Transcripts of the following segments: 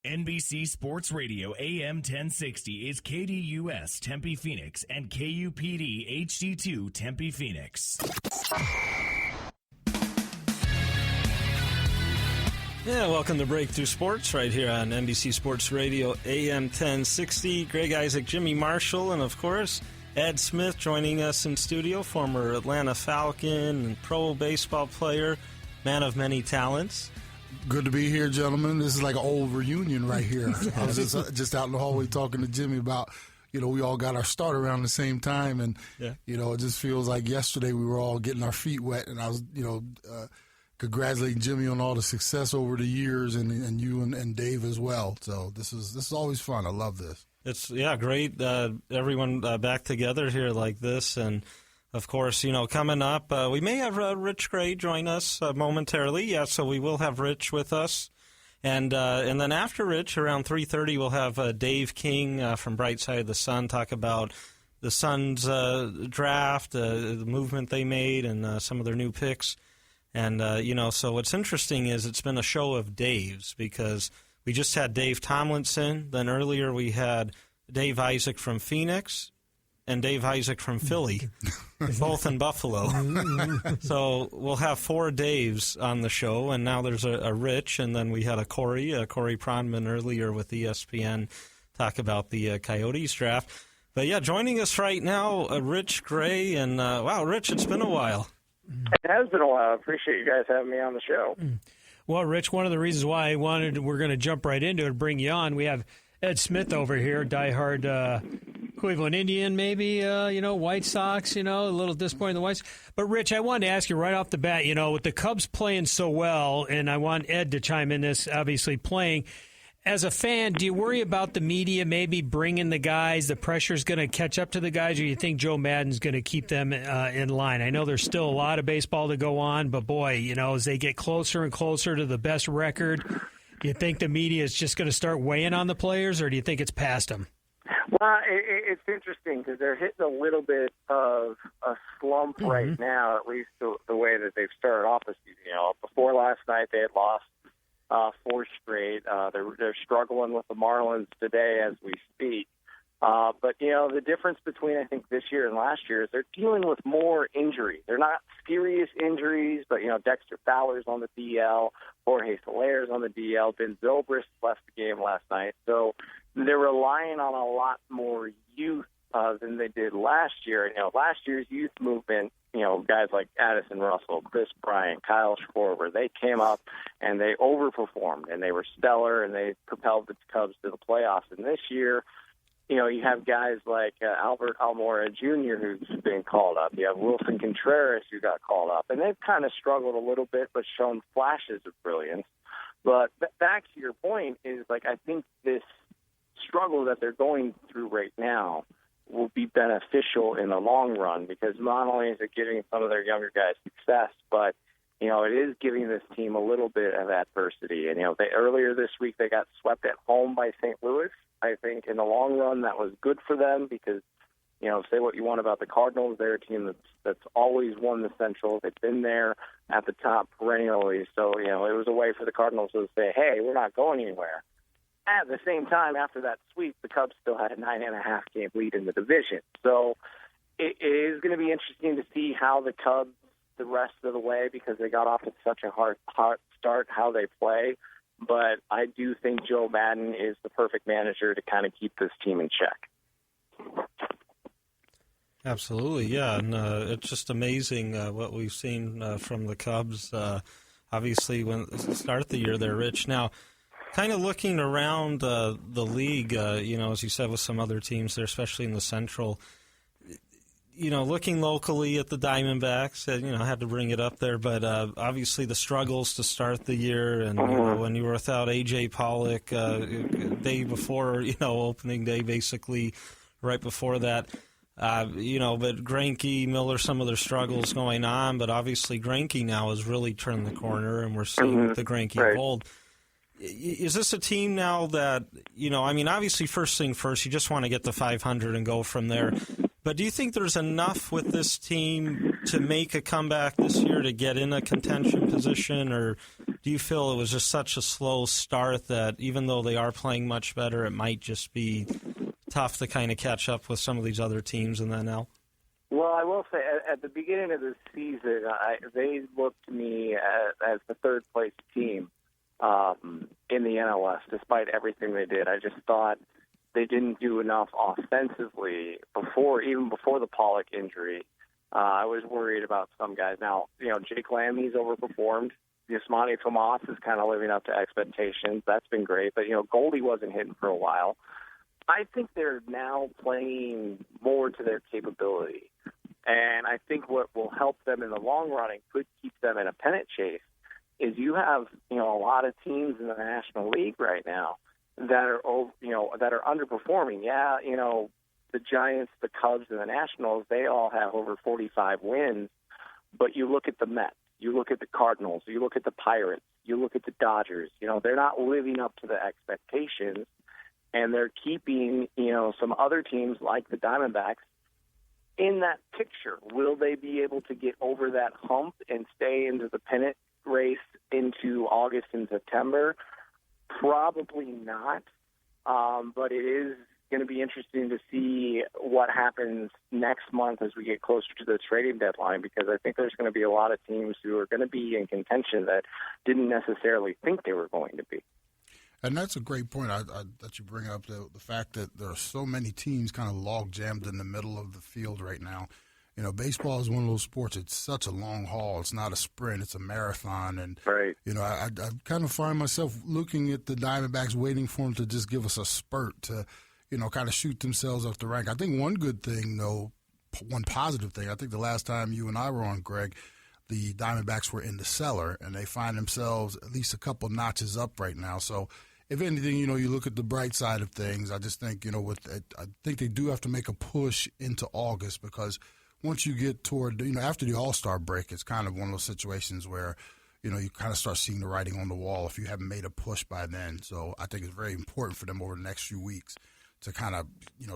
NBC Sports Radio AM 1060 is KDUS Tempe Phoenix and KUPD HD2 Tempe Phoenix. Yeah, welcome to Breakthrough Sports right here on NBC Sports Radio AM 1060. Greg Isaac, Jimmy Marshall, and of course, Ed Smith joining us in studio, former Atlanta Falcon and pro baseball player, man of many talents. Good to be here, gentlemen. This is like an old reunion right here. I was just out in the hallway talking to Jimmy about, we all got our start around the same time, and, it just feels like yesterday we were all getting our feet wet, and I was, congratulating Jimmy on all the success over the years, and you and Dave as well. So this is always fun. I love this. It's, great. Everyone back together here like this, and of course, coming up, we may have Rich Gray join us momentarily. Yeah, so we will have Rich with us. And then after Rich, around 3:30, we'll have Dave King from Bright Side of the Sun talk about the Suns draft, the movement they made, and some of their new picks. And, so what's interesting is it's been a show of Daves because we just had Dave Tomlinson. Then earlier we had Dave Isaac from Phoenix and Dave Isaac from Philly, both in Buffalo. So we'll have 4 Daves on the show, and now there's a Rich, and then we had a Corey Pronman earlier with ESPN talk about the Coyotes draft. But, joining us right now, Rich Gray, and, wow, Rich, it's been a while. It has been a while. I appreciate you guys having me on the show. Well, Rich, one of the reasons why we're going to jump right into it, bring you on, we have Ed Smith over here, diehard Cleveland Indian, maybe, White Sox, a little disappointed in the White Sox. But, Rich, I wanted to ask you right off the bat, with the Cubs playing so well, and I want Ed to chime in this, obviously playing. As a fan, do you worry about the media maybe bringing the guys, the pressure's going to catch up to the guys, or do you think Joe Maddon's going to keep them in line? I know there's still a lot of baseball to go on, but, boy, as they get closer and closer to the best record, do you think the media is just going to start weighing on the players, or do you think it's past them? Well, it's interesting because they're hitting a little bit of a slump right now, at least the way that they've started off the season. Before last night, they had lost 4 straight. They're struggling with the Marlins today as we speak. But, the difference between, I think, this year and last year is they're dealing with more injuries. They're not serious injuries, but, Dexter Fowler's on the DL, Jorge Soler's on the DL, Ben Zobrist left the game last night. So they're relying on a lot more youth than they did last year. Last year's youth movement, guys like Addison Russell, Chris Bryant, Kyle Schwarber, they came up and they overperformed and they were stellar and they propelled the Cubs to the playoffs. And this year, you have guys like Albert Almora Jr. who's been called up. You have Wilson Contreras who got called up. And they've kind of struggled a little bit but shown flashes of brilliance. But back to your point is, I think this struggle that they're going through right now will be beneficial in the long run because not only is it giving some of their younger guys success, but, it is giving this team a little bit of adversity. And, earlier this week they got swept at home by St. Louis. I think in the long run that was good for them because, say what you want about the Cardinals, they're a team that's always won the Central. They've been there at the top perennially. So, it was a way for the Cardinals to say, hey, we're not going anywhere. At the same time, after that sweep, the Cubs still had a 9.5-game lead in the division. So it is going to be interesting to see how the Cubs, the rest of the way, because they got off to such a hard start, how they play. But I do think Joe Maddon is the perfect manager to kind of keep this team in check. Absolutely, yeah. And it's just amazing what we've seen from the Cubs. Obviously, when start the year, they're rich. Now, kind of looking around the league, as you said, with some other teams there, especially in the Central, looking locally at the Diamondbacks, had to bring it up there, but obviously the struggles to start the year, and when you were without A.J. Pollock day before, opening day, basically right before that, but Greinke, Miller, some of their struggles going on, but obviously Greinke now has really turned the corner, and we're seeing the Greinke of old. Is this a team now that, obviously first thing first, you just want to get to 500 and go from there. But do you think there's enough with this team to make a comeback this year to get in a contention position? Or, do you feel it was just such a slow start that even though they are playing much better, it might just be tough to kind of catch up with some of these other teams in the NL? Well, I will say at the beginning of the season, they looked to me as the third-place team in the NL West, despite everything they did. I just thought they didn't do enough offensively even before the Pollock injury. I was worried about some guys. Now, Jake Lammy's overperformed. Yasmani Tomas is kind of living up to expectations. That's been great. But, Goldie wasn't hitting for a while. I think they're now playing more to their capability. And I think what will help them in the long run and could keep them in a pennant chase is you have, a lot of teams in the National League right now that are underperforming. Yeah, the Giants, the Cubs, and the Nationals, they all have over 45 wins. But you look at the Mets, you look at the Cardinals, you look at the Pirates, you look at the Dodgers. They're not living up to the expectations, and they're keeping, some other teams like the Diamondbacks in that picture. Will they be able to get over that hump and stay into the pennant race into August and September? Probably not. But it is going to be interesting to see what happens next month as we get closer to the trading deadline, because I think there's going to be a lot of teams who are going to be in contention that didn't necessarily think they were going to be. And that's a great point that you bring up, the fact that there are so many teams kind of log-jammed in the middle of the field right now. Baseball is one of those sports. It's such a long haul. It's not a sprint. It's a marathon. And, right. I kind of find myself looking at the Diamondbacks, waiting for them to just give us a spurt to, kind of shoot themselves up the rank. I think one good thing, though, one positive thing, I think the last time you and I were on, Greg, the Diamondbacks were in the cellar, and they find themselves at least a couple notches up right now. So, if anything, you look at the bright side of things. I just think, I think they do have to make a push into August, because once you get toward, after the All-Star break, it's kind of one of those situations where, you kind of start seeing the writing on the wall if you haven't made a push by then. So I think it's very important for them over the next few weeks to kind of,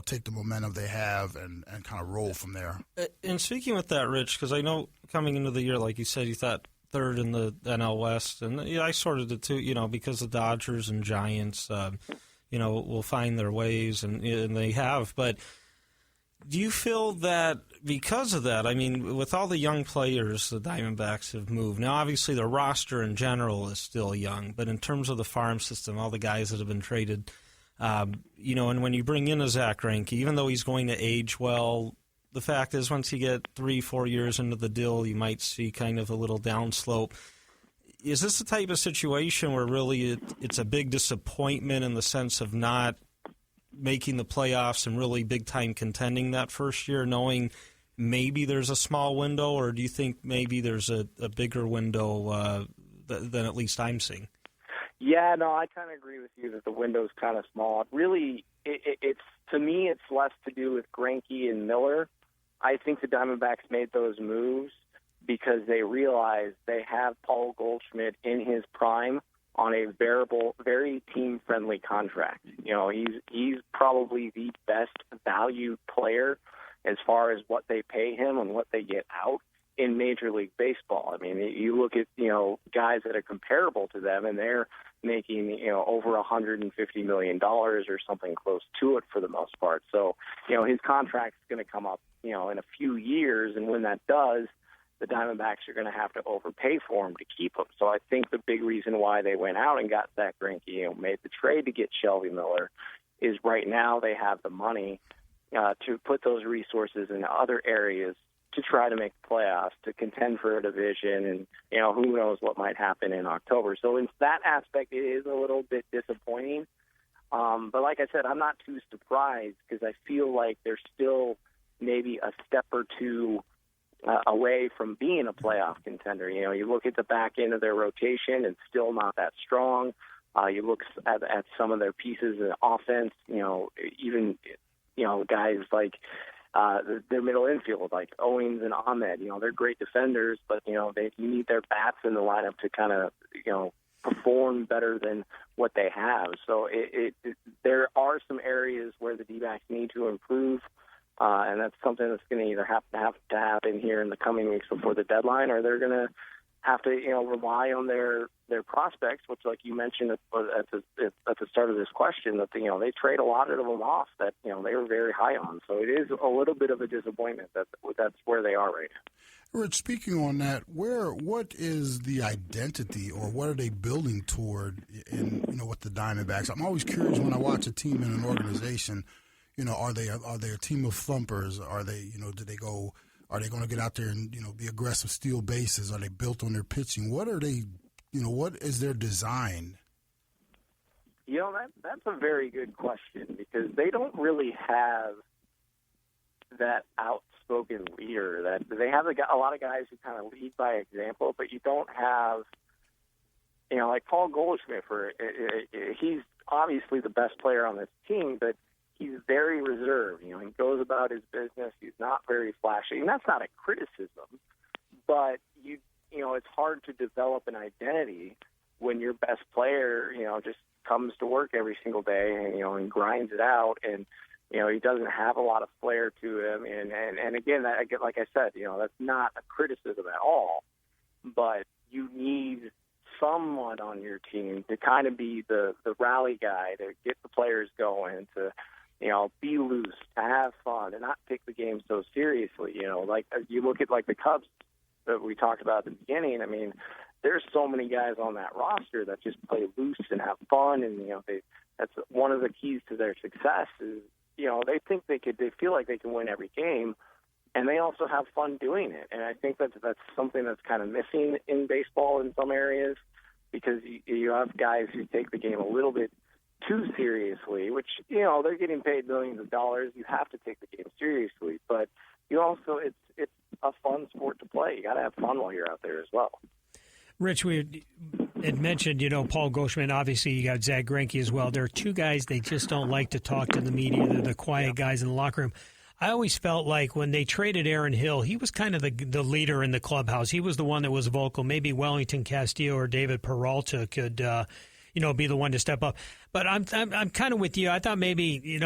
take the momentum they have and kind of roll from there. And speaking with that, Rich, because I know coming into the year, like you said, you thought third in the NL West, and I sort of did too, because the Dodgers and Giants, will find their ways, and they have. But do you feel that because of that, I mean, with all the young players the Diamondbacks have moved, now obviously their roster in general is still young, but in terms of the farm system, all the guys that have been traded, and when you bring in a Zach Greinke, even though he's going to age well, the fact is once you get 3-4 years into the deal, you might see kind of a little downslope. Is this the type of situation where really it's a big disappointment in the sense of not making the playoffs and really big-time contending that first year, knowing maybe there's a small window, or do you think maybe there's a bigger window than at least I'm seeing? Yeah, no, I kind of agree with you that the window's kind of small. Really, it's to me, it's less to do with Greinke and Miller. I think the Diamondbacks made those moves because they realized they have Paul Goldschmidt in his prime on a very team-friendly contract. He's probably the best valued player as far as what they pay him and what they get out in Major League Baseball. I mean, you look at, guys that are comparable to them, and they're making, over $150 million or something close to it for the most part. So, his contract's going to come up, in a few years, and when that does, the Diamondbacks are going to have to overpay for him to keep him. So I think the big reason why they went out and got Zach Greinke, made the trade to get Shelby Miller, is right now they have the money to put those resources in other areas to try to make the playoffs, to contend for a division, and, who knows what might happen in October. So in that aspect, it is a little bit disappointing. But like I said, I'm not too surprised because I feel like they're still maybe a step or two away from being a playoff contender. You look at the back end of their rotation, it's still not that strong. You look at some of their pieces in offense, even, guys like their middle infield, like Owens and Ahmed, they're great defenders, but, you need their bats in the lineup to kind of, perform better than what they have. So there are some areas where the D-backs need to improve. And that's something that's going to either have to happen here in the coming weeks before the deadline, or they're going to have to, rely on their prospects, which, like you mentioned at the start of this question, that they trade a lot of them off that they were very high on. So it is a little bit of a disappointment that that's where they are right now. Rich, speaking on that, what is the identity, or what are they building toward in with the Diamondbacks? I'm always curious when I watch a team in an organization. Are they a team of thumpers? Are they Are they going to get out there and be aggressive, steal bases? Are they built on their pitching? What are they? What is their design? That's a very good question, because they don't really have that outspoken leader. That they have a lot of guys who kind of lead by example, but you don't have, like Paul Goldschmidt. He's obviously the best player on this team, but he's very reserved. He goes about his business. He's not very flashy, and that's not a criticism. But it's hard to develop an identity when your best player, just comes to work every single day and grinds it out, and he doesn't have a lot of flair to him. And again, like I said, that's not a criticism at all. But you need someone on your team to kind of be the rally guy, to get the players going, to be loose, to have fun, and not take the game so seriously. Like you look at the Cubs that we talked about at the beginning. I mean, there's so many guys on that roster that just play loose and have fun, and that's one of the keys to their success. Is they think they feel like they can win every game, and they also have fun doing it. And I think that's something that's kind of missing in baseball in some areas, because you have guys who take the game a little bit too seriously, which, they're getting paid millions of dollars. You have to take the game seriously, but you also, it's a fun sport to play. You got to have fun while you're out there as well. Rich, we had mentioned, Paul Goldschmidt. Obviously, you got Zach Greinke as well. There are two guys, they just don't like to talk to the media. They're the quiet guys in the locker room. I always felt like when they traded Aaron Hill, he was kind of the leader in the clubhouse. He was the one that was vocal. Maybe Wellington Castillo or David Peralta could be the one to step up. But I'm kind of with you. I thought maybe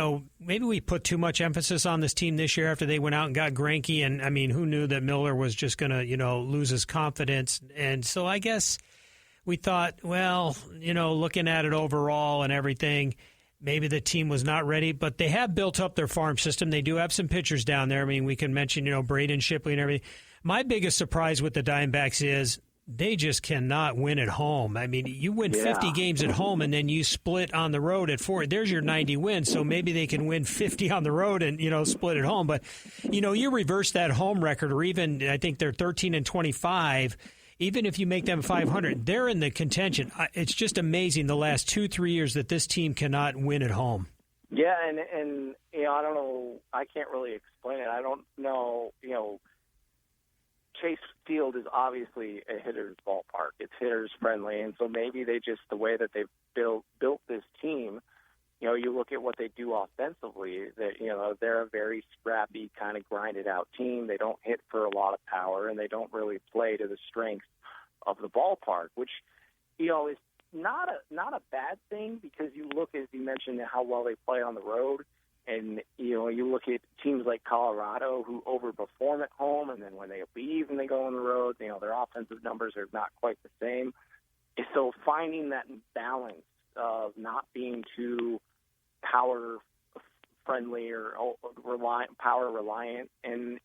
we put too much emphasis on this team this year after they went out and got Greinke. And I mean, who knew that Miller was just going to lose his confidence? And so I guess we thought, well, looking at it overall and everything, maybe the team was not ready. But they have built up their farm system. They do have some pitchers down there. I mean, we can mention Braden Shipley and everything. My biggest surprise with the Diamondbacks is they just cannot win at home. I mean, you win 50 games at home, and then you split on the road at 4. There's your 90 wins, so maybe they can win 50 on the road and, split at home. But, you reverse that home record, or even I think they're 13-25. Even if you make them 500, they're in the contention. It's just amazing the last 2-3 years that this team cannot win at home. Yeah, and I don't know. I can't really explain it. I don't know, Chase Field is obviously a hitter's ballpark. It's hitters friendly, and so maybe they just, the way that they've built this team, you look at what they do offensively, that they're a very scrappy, kind of grinded out team. They don't hit for a lot of power, and they don't really play to the strengths of the ballpark, which is not a bad thing, because you look, as you mentioned, at how well they play on the road. And, you look at teams like Colorado who overperform at home, and then when they leave and they go on the road, their offensive numbers are not quite the same. And so finding that balance of not being too power-friendly or power-reliant, and,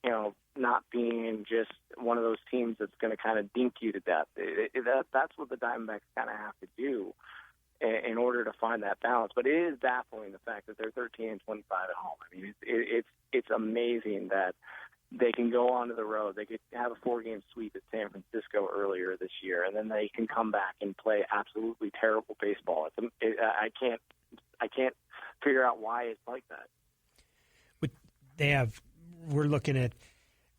not being just one of those teams that's going to kind of dink you to death. That's what the Diamondbacks kind of have to do in order to find that balance. But it is baffling, the fact that they're 13-25 at home. I mean, it's amazing that they can go onto the road. They could have a 4-game sweep at San Francisco earlier this year, and then they can come back and play absolutely terrible baseball. I can't figure out why it's like that. We're looking at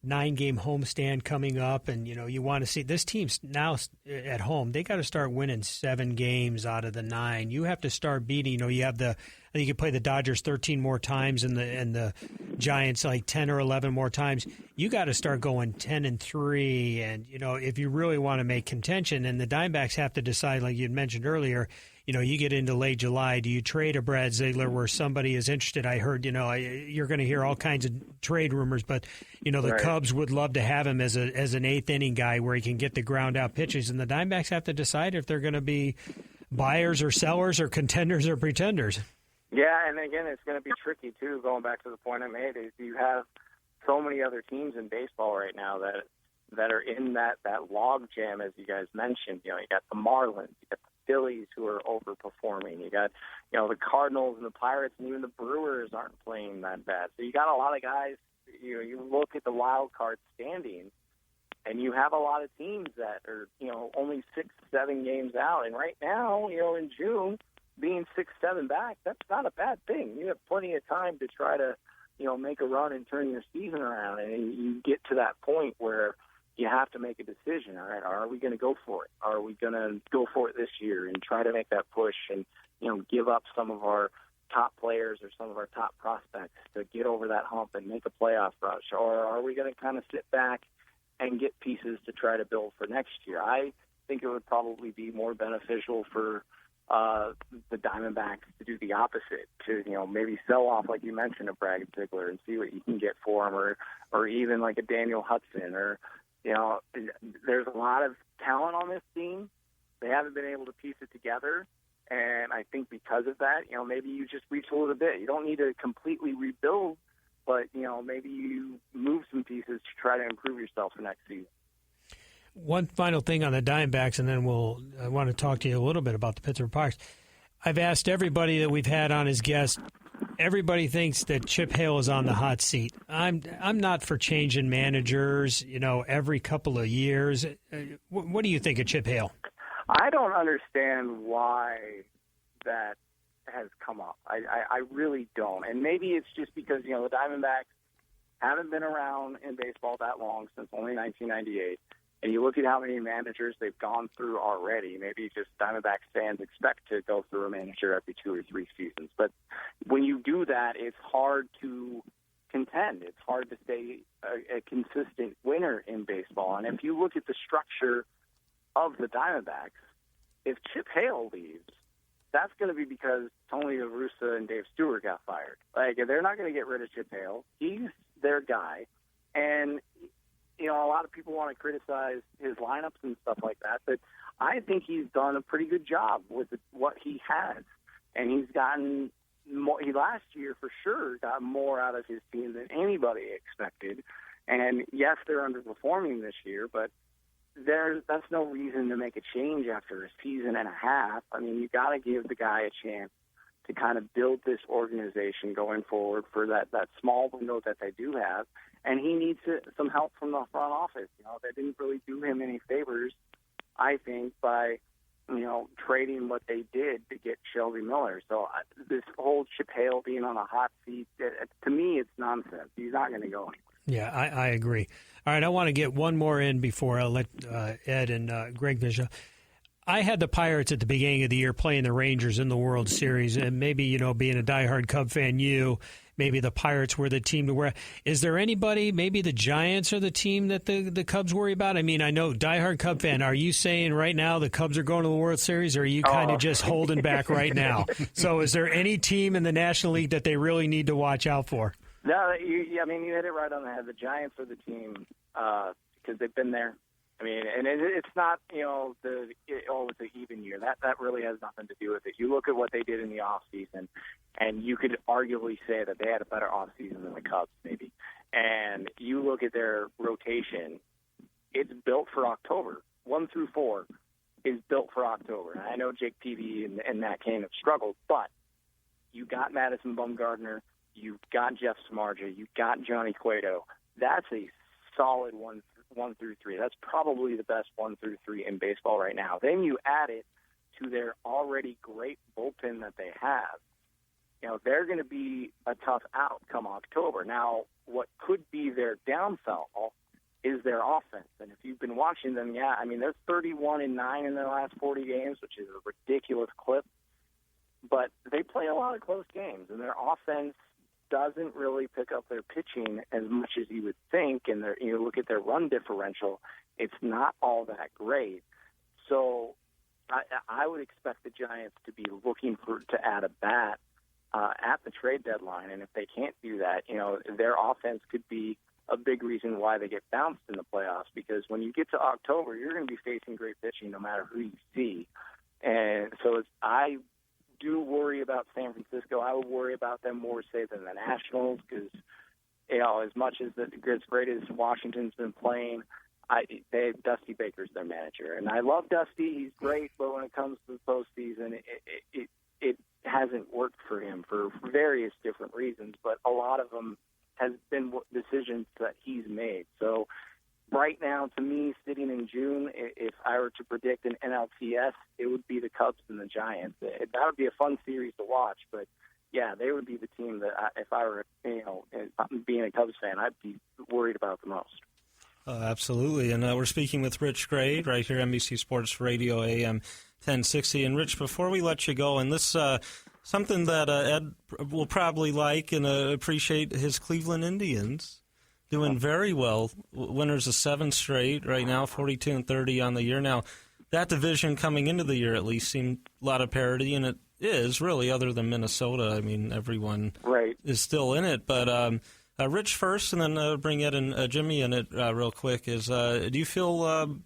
9-game homestand coming up, and you want to see this team's now at home. They got to start winning 7 games out of the 9. You have to start beating. You have I think you play the Dodgers 13 more times and the Giants like 10 or 11 more times. You got to start going 10-3, and if you really want to make contention. And the Diamondbacks have to decide, like you had mentioned earlier. you get into late July, do you trade a Brad Ziegler where somebody is interested? I heard, you're going to hear all kinds of trade rumors, but, the Right. Cubs would love to have him as an eighth inning guy where he can get the ground out pitches, and the Diamondbacks have to decide if they're going to be buyers or sellers or contenders or pretenders. Yeah, and again, it's going to be tricky, too, going back to the point I made, is you have so many other teams in baseball right now that are in that log jam, as you guys mentioned. You got the Marlins, you got the Phillies who are overperforming. You got, the Cardinals and the Pirates, and even the Brewers aren't playing that bad. So you got a lot of guys, you look at the wild card standings, and you have a lot of teams that are, only 6-7 games out. And right now, in June, being 6-7 back, that's not a bad thing. You have plenty of time to try to, make a run and turn your season around. And you get to that point where you have to make a decision. All right, are we going to go for it? Are we going to go for it this year and try to make that push and, give up some of our top players or some of our top prospects to get over that hump and make a playoff rush? Or are we going to kind of sit back and get pieces to try to build for next year? I think it would probably be more beneficial for the Diamondbacks to do the opposite, to maybe sell off, like you mentioned, a Brad Ziegler and see what you can get for him, or even like a Daniel Hudson, or there's a lot of talent on this team. They haven't been able to piece it together, and I think because of that, maybe you just reach a little bit. You don't need to completely rebuild, but maybe you move some pieces to try to improve yourself for next season. One final thing on the Diamondbacks, and then I want to talk to you a little bit about the Pittsburgh Pirates. I've asked everybody that we've had on as guests. Everybody thinks that Chip Hale is on the hot seat. I'm not for changing managers, every couple of years. What do you think of Chip Hale? I don't understand why that has come up. I really don't. And maybe it's just because, the Diamondbacks haven't been around in baseball that long, since only 1998. And you look at how many managers they've gone through already. Maybe just Diamondbacks fans expect to go through a manager every 2 or 3 seasons. But when you do that, it's hard to contend. It's hard to stay a consistent winner in baseball. And if you look at the structure of the Diamondbacks, if Chip Hale leaves, that's going to be because Tony La Russa and Dave Stewart got fired. They're not going to get rid of Chip Hale. He's their guy. And a lot of people want to criticize his lineups and stuff like that, but I think he's done a pretty good job with what he has. And he's gotten more. He last year, for sure, got more out of his team than anybody expected. And yes, they're underperforming this year, but that's no reason to make a change after a season and a half. I mean, you got to give the guy a chance to kind of build this organization going forward for that small window that they do have. And he needs some help from the front office. They didn't really do him any favors, I think, by, trading what they did to get Shelby Miller. So this whole Chip Hale being on a hot seat, to me, it's nonsense. He's not going to go anywhere. Yeah, I agree. All right, I want to get one more in before I let Ed and Greg finish up. I had the Pirates at the beginning of the year playing the Rangers in the World Series, and maybe, being a diehard Cub fan, maybe the Pirates were the team to wear. Is there anybody, maybe the Giants are the team that the Cubs worry about? I mean, I know, diehard Cub fan, are you saying right now the Cubs are going to the World Series, or are you kind of just holding back right now? So is there any team in the National League that they really need to watch out for? No, you hit it right on the head. The Giants are the team because they've been there. I mean, and it's not, it's an even year. That really has nothing to do with it. You look at what they did in the offseason, and you could arguably say that they had a better offseason than the Cubs, maybe. And you look at their rotation, it's built for October. 1 through 4 is built for October. And I know Jake Peavy and Matt Cain have struggled, but you got Madison Bumgarner, you've got Jeff Samardzija, you've got Johnny Cueto. That's a solid 1 through 3. That's probably the best 1 through 3 in baseball right now. Then you add it to their already great bullpen that they have. They're going to be a tough out come October. Now, what could be their downfall is their offense. And if you've been watching them, they're 31-9 in their last 40 games, which is a ridiculous clip. But they play a lot of close games, and their offense doesn't really pick up their pitching as much as you would think. And you look at their run differential, it's not all that great. So I would expect the Giants to be looking to add a bat at the trade deadline, and if they can't do that, their offense could be a big reason why they get bounced in the playoffs, because when you get to October, you're going to be facing great pitching no matter who you see. And so I do worry about San Francisco. I would worry about them more, say, than the Nationals, because, as much as as great as Washington's been playing, Dusty Baker's their manager. And I love Dusty. He's great, but when it comes to the postseason, it hasn't worked for him for various different reasons, but a lot of them has been decisions that he's made. So right now, to me, sitting in June, if I were to predict an NLCS, it would be the Cubs and the Giants. That would be a fun series to watch, but yeah, they would be the team that if I were, being a Cubs fan, I'd be worried about the most. Absolutely, and we're speaking with Rich Gray right here, NBC Sports Radio, AM 1060. And Rich, before we let you go, and this something that Ed will probably like and appreciate, his Cleveland Indians doing very well. Winners of 7 straight right now, 42-30 on the year. Now, that division coming into the year at least seemed a lot of parity, and it is really, other than Minnesota. I mean, everyone is still in it, but. Rich first, and then bring Ed and Jimmy in it real quick. Do you feel,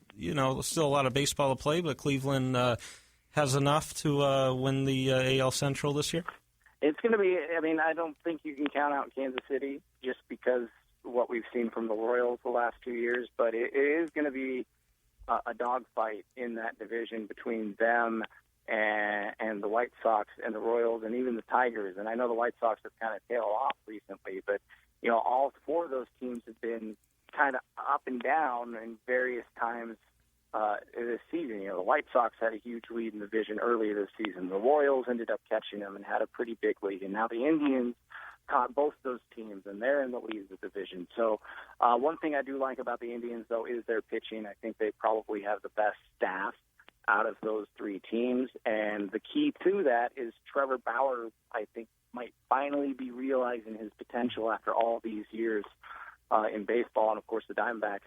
still a lot of baseball to play, but Cleveland has enough to win the AL Central this year? It's going to be, I don't think you can count out Kansas City just because what we've seen from the Royals the last 2 years, but it is going to be a dogfight in that division between them and the White Sox and the Royals and even the Tigers. And I know the White Sox have kind of tailed off recently, but all 4 of those teams have been kind of up and down in various times this season. The White Sox had a huge lead in the division earlier this season. The Royals ended up catching them and had a pretty big lead. And now the Indians caught both those teams, and they're in the lead of the division. So one thing I do like about the Indians, though, is their pitching. I think they probably have the best staff out of those 3 teams. And the key to that is Trevor Bauer, I think, might finally be realizing his potential after all these years in baseball, and of course the Diamondbacks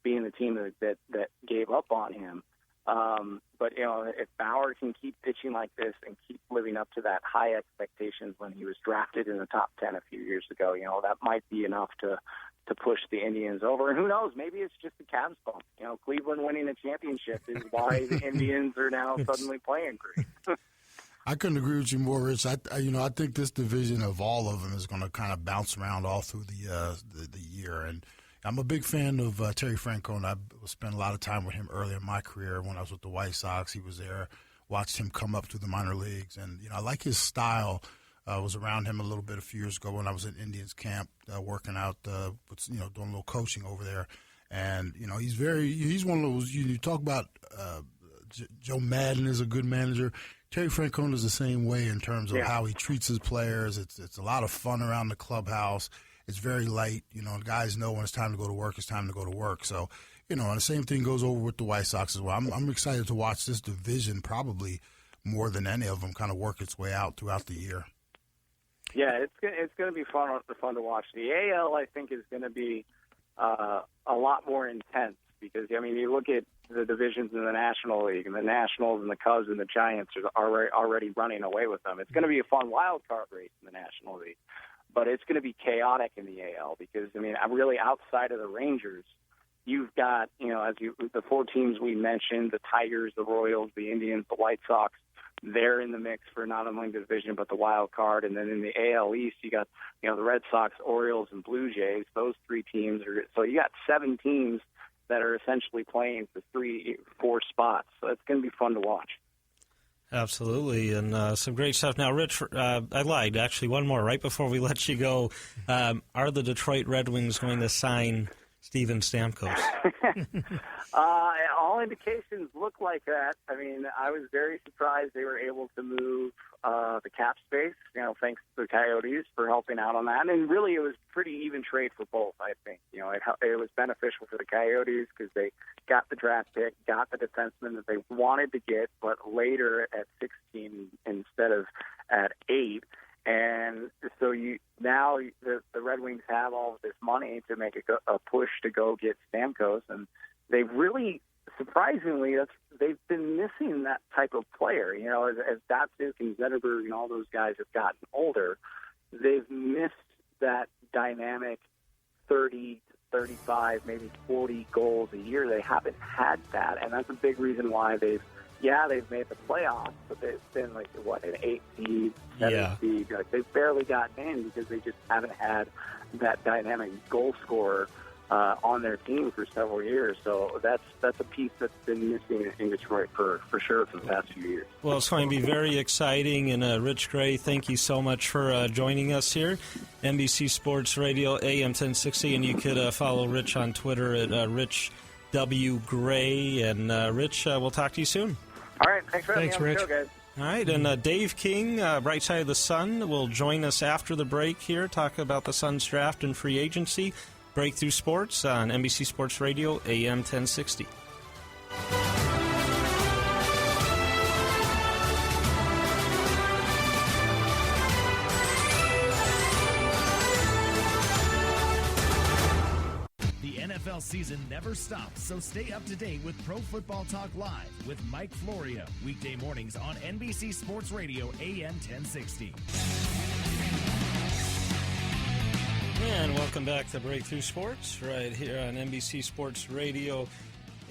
being the team that gave up on him. But if Bauer can keep pitching like this and keep living up to that high expectations when he was drafted in the top 10 a few years ago, that might be enough to push the Indians over. And who knows, maybe it's just the Cavs bump. Cleveland winning a championship is why the Indians are now suddenly playing great. I couldn't agree with you more, Rich. I think this division of all of them is going to kind of bounce around all through the year. And I'm a big fan of Terry Francona. I spent a lot of time with him earlier in my career when I was with the White Sox. He was there, watched him come up through the minor leagues. And, I like his style. I was around him a little bit a few years ago when I was at Indians camp working out, doing a little coaching over there. And, he's one of those, you talk about Joe Madden is a good manager. Terry Francona is the same way in terms of how he treats his players. It's a lot of fun around the clubhouse. It's very light. Guys know when it's time to go to work, it's time to go to work. So, and the same thing goes over with the White Sox as well. I'm excited to watch this division probably more than any of them kind of work its way out throughout the year. Yeah, it's going to be fun to watch. The AL, I think, is going to be a lot more intense because, you look at the divisions in the National League, and the Nationals and the Cubs and the Giants are already running away with them. It's going to be a fun wild card race in the National League, but it's going to be chaotic in the AL because, really outside of the Rangers, you've got, the 4 teams we mentioned, the Tigers, the Royals, the Indians, the White Sox. They're in the mix for not only the division but the wild card. And then in the AL East, you got, the Red Sox, Orioles, and Blue Jays. Those 3 teams so you got 7 teams that are essentially playing for 3-4 spots. So it's going to be fun to watch. Absolutely, and some great stuff. Now, Rich, I lied. Actually, one more right before we let you go. Are the Detroit Red Wings going to sign Steven Stamkos? All indications look like that. I was very surprised they were able to move the cap space, thanks to the Coyotes for helping out on that. And really, it was pretty even trade for both, I think. It was beneficial for the Coyotes because they got the draft pick, got the defenseman that they wanted to get, but later at 16 instead of at 8. And so now the Red Wings have all of this money to make a push to go get Stamkos, and they've really surprisingly, they've been missing that type of player. You know, as Datsuk and Zetterberg and all those guys have gotten older, they've missed that dynamic 30 to 35, maybe 40 goals a year. They haven't had that, and that's a big reason why they've made the playoffs, but they've been like, an 8 seed, 7 seed. Like, they've barely gotten in because they just haven't had that dynamic goal scorer on their team for several years. So that's a piece that's been missing in Detroit for sure for the past few years. Well, it's going to be very exciting. And Rich Gray, thank you so much for joining us here. NBC Sports Radio, AM 1060. And you could follow Rich on Twitter at Rich W. Gray. And Rich, we'll talk to you soon. All right. Thanks for having me on Rich. the show, guys. All right, and Dave King, Bright Side of the Sun, will join us after the break here, talk about the Suns draft and free agency. Breakthrough Sports on NBC Sports Radio, AM 1060. The NFL season never stops, so stay up to date with Pro Football Talk Live with Mike Florio. Weekday mornings on NBC Sports Radio, AM 1060. And welcome back to Breakthrough Sports, right here on NBC Sports Radio,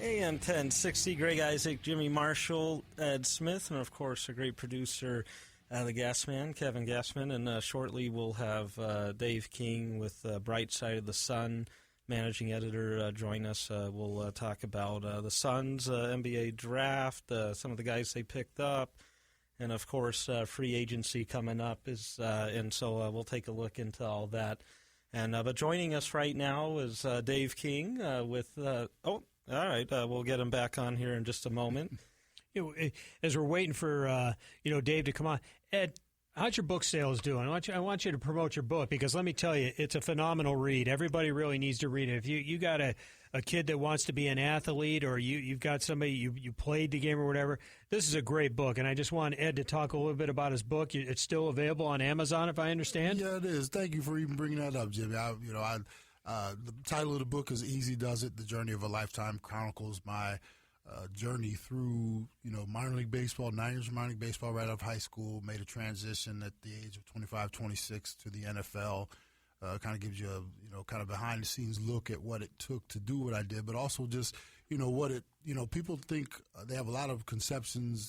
AM 1060. Greg Isaac, Jimmy Marshall, Ed Smith, and of course, a great producer, the Gasman, Kevin Gasman. And shortly we'll have Dave King with Bright Side of the Sun, managing editor, join us. We'll talk about the Suns NBA draft, some of the guys they picked up, and of course, free agency coming up. And so we'll take a look into all that. And but joining us right now is Dave King with. All right, we'll get him back on here in just a moment. As we're waiting for Dave to come on, Ed, how's your book sales doing? I want you to promote your book, because let me tell you, it's a phenomenal read. Everybody really needs to read it. If you got a kid that wants to be an athlete, or you've got somebody you played the game or whatever, this is a great book. And I just want Ed to talk a little bit about his book. It's still available on Amazon, if I understand. Yeah, it is. Thank you for even bringing that up, Jimmy. The title of the book is Easy Does It: The Journey of a Lifetime. Chronicles my journey through, minor league baseball, 9 years of minor league baseball right out of high school, made a transition at the age of 25, 26 to the NFL. Kind of gives you a, kind of behind-the-scenes look at what it took to do what I did, but also just, people think they have a lot of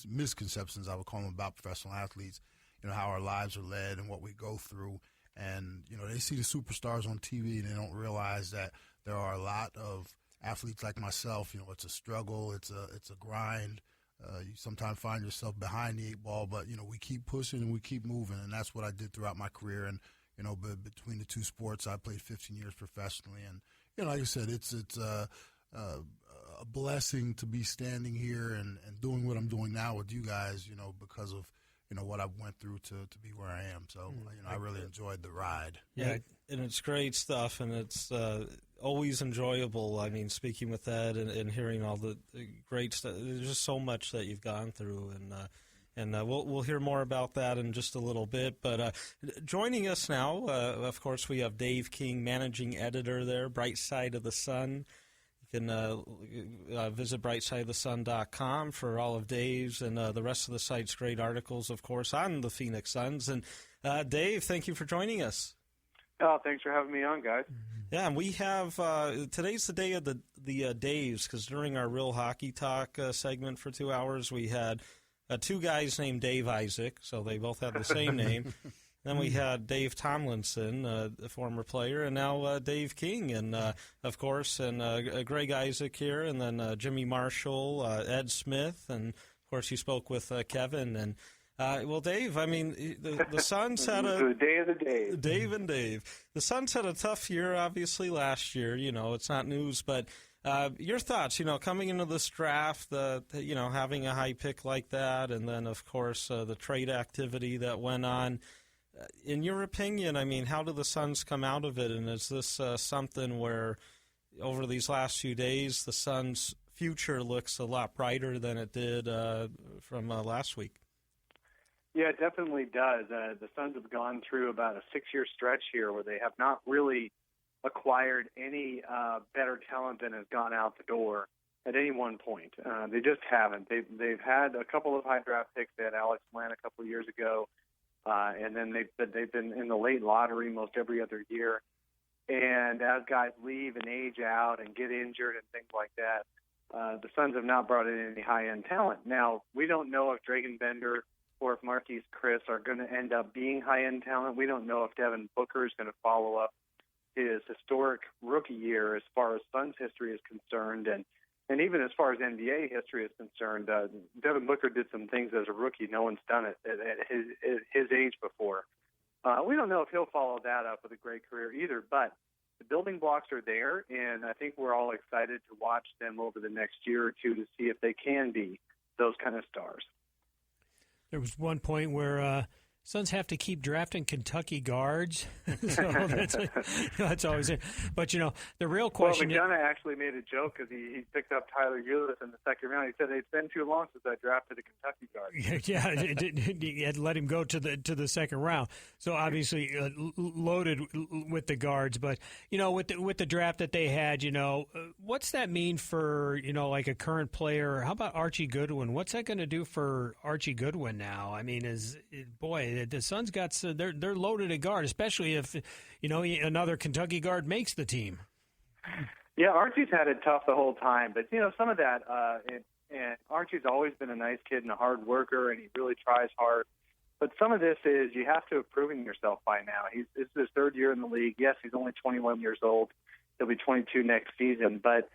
misconceptions, I would call them, about professional athletes, how our lives are led and what we go through. And, they see the superstars on TV and they don't realize that there are a lot of athletes like myself. It's a struggle, it's a grind. You sometimes find yourself behind the 8 ball, but, we keep pushing and we keep moving, and that's what I did throughout my career. And but between the two sports, I played 15 years professionally, and like I said, it's a blessing to be standing here and doing what I'm doing now with you guys, because of what I went through to be where I am. So I really enjoyed the ride. Yeah, and it's great stuff, and it's always enjoyable. I mean, speaking with Ed and hearing all the great stuff. There's just so much that you've gone through, and we'll hear more about that in just a little bit. But joining us now, of course, we have Dave King, managing editor there, Bright Side of the Sun. You can visit brightsideofthesun.com for all of Dave's and the rest of the site's great articles, of course, on the Phoenix Suns. And Dave, thank you for joining us. Oh, thanks for having me on, guys. Yeah, and we have today's the day of the Daves, because during our Real Hockey Talk segment for 2 hours, we had two guys named Dave Isaac, so they both had the same name. Then we had Dave Tomlinson, a former player, and now Dave King, and of course, and Greg Isaac here, and then Jimmy Marshall, Ed Smith, and of course you spoke with Kevin. And well, Dave, I mean, the Suns had the day of the Dave. Dave and Dave. The Suns had a tough year, obviously, last year. It's not news, but your thoughts, coming into this draft, having a high pick like that, and then, of course, the trade activity that went on. In your opinion, I mean, how do the Suns come out of it? And is this something where over these last few days the Suns' future looks a lot brighter than it did from last week? Yeah, it definitely does. The Suns have gone through about a 6-year stretch here where they have not really acquired any better talent than has gone out the door. at any one point. They just haven't. They've had a couple of high draft picks. They had Alex Len a couple of years ago, and then they've been in the late lottery most every other year. And as guys leave and age out and get injured and things like that, the Suns have not brought in any high-end talent. Now, we don't know if Dragan Bender or if Marquise Chris are going to end up being high-end talent. We don't know if Devin Booker is going to follow up his historic rookie year as far as Suns history is concerned, and even as far as NBA history is concerned. Devin Booker did some things as a rookie. No one's done it at his age before. We don't know if he'll follow that up with a great career either, but the building blocks are there, and I think we're all excited to watch them over the next year or two to see if they can be those kind of stars. There was one point where Suns have to keep drafting Kentucky guards. So that's always it. But, the real question... Well, McDonough actually made a joke because he picked up Tyler Ulis in the second round. He said, it's been too long since I drafted a Kentucky guard. Yeah, he had let him go to the second round. So, obviously, loaded with the guards. But, with the draft that they had, what's that mean for, like a current player? How about Archie Goodwin? What's that going to do for Archie Goodwin now? I mean, the Suns got they're loaded at guard, especially if another Kentucky guard makes the team. Yeah, Archie's had it tough the whole time, but some of that. And Archie's always been a nice kid and a hard worker, and he really tries hard. But some of this is you have to have proven yourself by now. This is his third year in the league. Yes, he's only 21 years old. He'll be 22 next season, but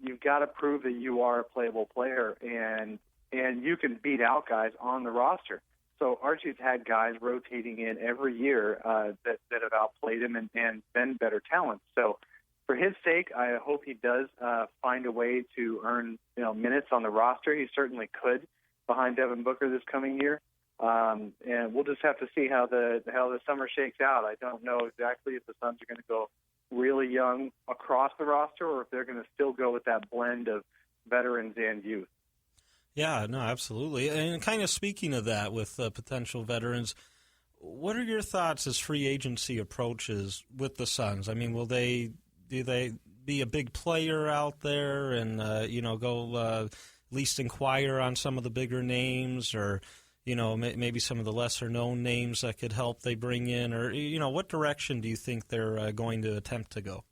you've got to prove that you are a playable player, and you can beat out guys on the roster. So Archie's had guys rotating in every year that have outplayed him and been better talents. So for his sake, I hope he does find a way to earn minutes on the roster. He certainly could behind Devin Booker this coming year. And we'll just have to see how the summer shakes out. I don't know exactly if the Suns are going to go really young across the roster or if they're going to still go with that blend of veterans and youth. Yeah, no, absolutely. And kind of speaking of that with potential veterans, what are your thoughts as free agency approaches with the Suns? I mean, do they be a big player out there and, go at least inquire on some of the bigger names or, maybe some of the lesser-known names that could help they bring in? Or, what direction do you think they're going to attempt to go?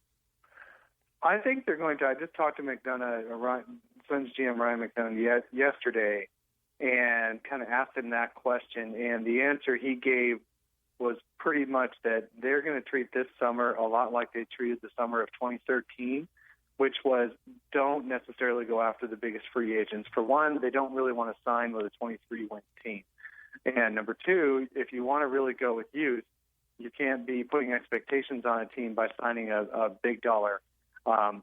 I think they're going to. I just talked to McDonough, Suns GM Ryan McDonough yesterday and kind of asked him that question, and the answer he gave was pretty much that they're going to treat this summer a lot like they treated the summer of 2013, which was don't necessarily go after the biggest free agents. For one, they don't really want to sign with a 23-win team. And number two, if you want to really go with youth, you can't be putting expectations on a team by signing a big dollar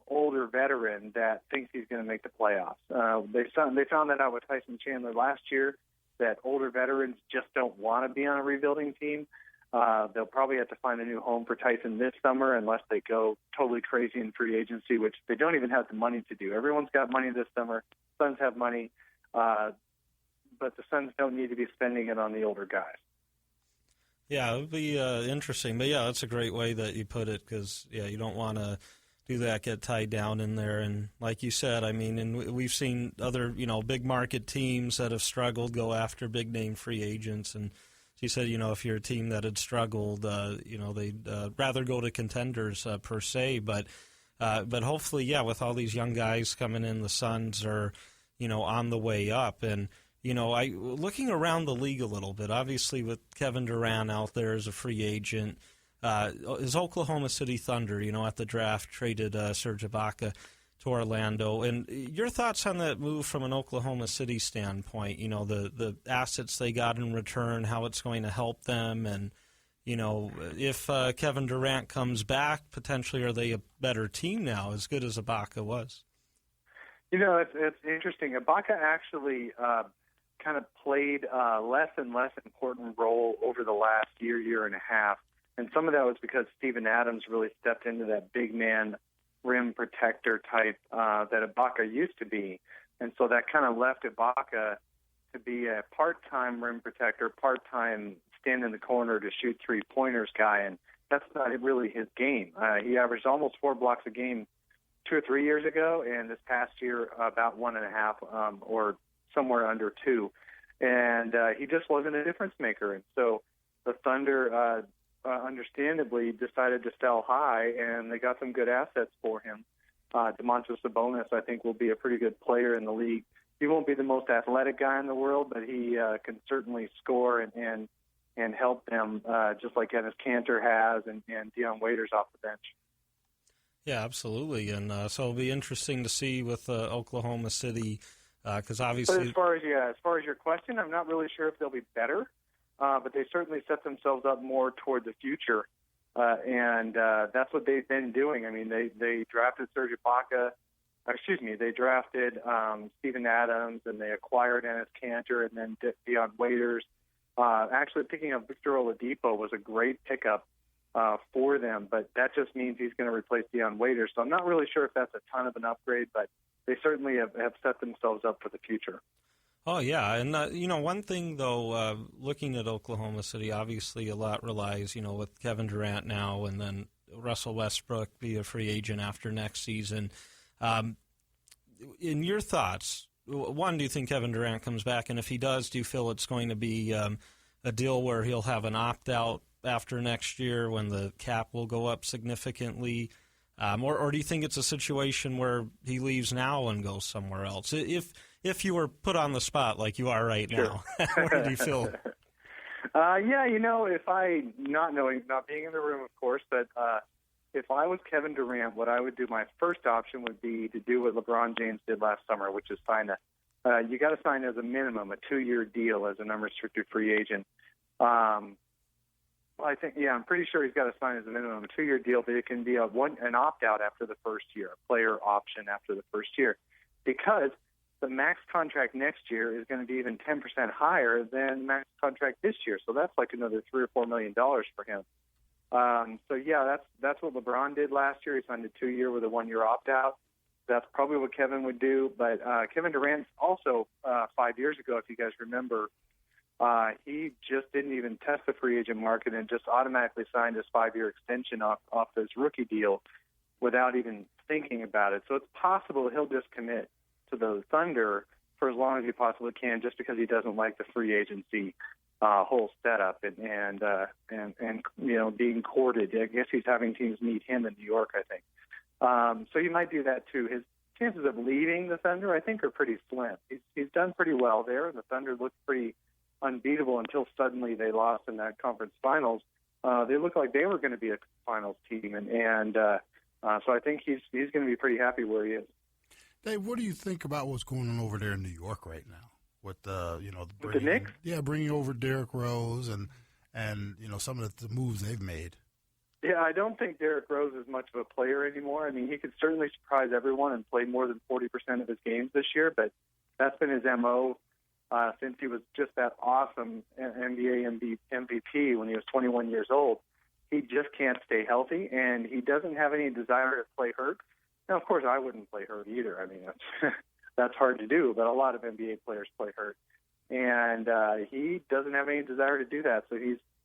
older veteran that thinks he's going to make the playoffs. They found that out with Tyson Chandler last year, that older veterans just don't want to be on a rebuilding team. They'll probably have to find a new home for Tyson this summer unless they go totally crazy in free agency, which they don't even have the money to do. Everyone's got money this summer. Suns have money, but the Suns don't need to be spending it on the older guys. Yeah, it would be interesting. But, yeah, that's a great way that you put it because, you don't want to do that, get tied down in there. And like you said, I mean, and we've seen other, big market teams that have struggled go after big name free agents. And you said, if you're a team that had struggled, they'd rather go to contenders per se. But hopefully, with all these young guys coming in, the Suns are, on the way up. And, looking around the league a little bit, obviously with Kevin Durant out there as a free agent, is Oklahoma City Thunder, at the draft traded Serge Ibaka to Orlando. And your thoughts on that move from an Oklahoma City standpoint, the assets they got in return, how it's going to help them, and, if Kevin Durant comes back, potentially are they a better team now, as good as Ibaka was? It's interesting. Ibaka actually kind of played less and less important role over the last year and a half. And some of that was because Steven Adams really stepped into that big man rim protector type that Ibaka used to be. And so that kind of left Ibaka to be a part-time rim protector, part-time stand in the corner to shoot three-pointers guy. And that's not really his game. He averaged almost 4 blocks a game 2 or 3 years ago, and this past year about 1.5 or somewhere under 2. And he just wasn't a difference maker. And so the Thunder understandably decided to sell high, and they got some good assets for him. Domantas Sabonis, I think, will be a pretty good player in the league. He won't be the most athletic guy in the world, but he can certainly score and help them, just like Enes Kanter has and Deion Waiters off the bench. Yeah, absolutely. And so it'll be interesting to see with Oklahoma City, because obviously. But as far as your question, I'm not really sure if they'll be better, but they certainly set themselves up more toward the future, and that's what they've been doing. I mean, they drafted Serge Ibaka. They drafted Steven Adams, and they acquired Enes Kanter, and then Deion Waiters. Actually, picking up Victor Oladipo was a great pickup for them, but that just means he's going to replace Deion Waiters. So I'm not really sure if that's a ton of an upgrade, but they certainly have set themselves up for the future. Oh, yeah. And, one thing, though, looking at Oklahoma City, obviously a lot relies, with Kevin Durant now and then Russell Westbrook be a free agent after next season. In your thoughts, one, do you think Kevin Durant comes back? And if he does, do you feel it's going to be a deal where he'll have an opt-out after next year when the cap will go up significantly? Or do you think it's a situation where he leaves now and goes somewhere else? If you were put on the spot like you are right now, where do you feel? If I, not being in the room, of course, but if I was Kevin Durant, what I would do, my first option would be to do what LeBron James did last summer, which is you got to sign as a minimum a 2-year deal as an unrestricted free agent. I'm pretty sure he's got to sign as a minimum a 2-year deal, but it can be an opt-out after the first year, a player option after the first year, because the max contract next year is going to be even 10% higher than the max contract this year. So that's like another $3 or $4 million for him. That's what LeBron did last year. He signed a 2-year with a 1-year opt-out. That's probably what Kevin would do. But Kevin Durant also 5 years ago, if you guys remember, he just didn't even test the free agent market and just automatically signed his 5-year extension off his rookie deal without even thinking about it. So it's possible he'll just commit to the Thunder for as long as he possibly can, just because he doesn't like the free agency whole setup and being courted. I guess he's having teams meet him in New York, I think. So you might do that too. His chances of leaving the Thunder, I think, are pretty slim. He's done pretty well there, and the Thunder looked pretty unbeatable until suddenly they lost in that conference finals. They looked like they were going to be a finals team, and so I think he's going to be pretty happy where he is. Dave, what do you think about what's going on over there in New York right now with the Knicks? Yeah, bringing over Derrick Rose and some of the moves they've made. Yeah, I don't think Derrick Rose is much of a player anymore. I mean, he could certainly surprise everyone and play more than 40% of his games this year, but that's been his MO since he was just that awesome NBA MVP when he was 21 years old. He just can't stay healthy, and he doesn't have any desire to play hurt. Now, of course, I wouldn't play hurt either. I mean, that's hard to do, but a lot of NBA players play hurt. And he doesn't have any desire to do that, so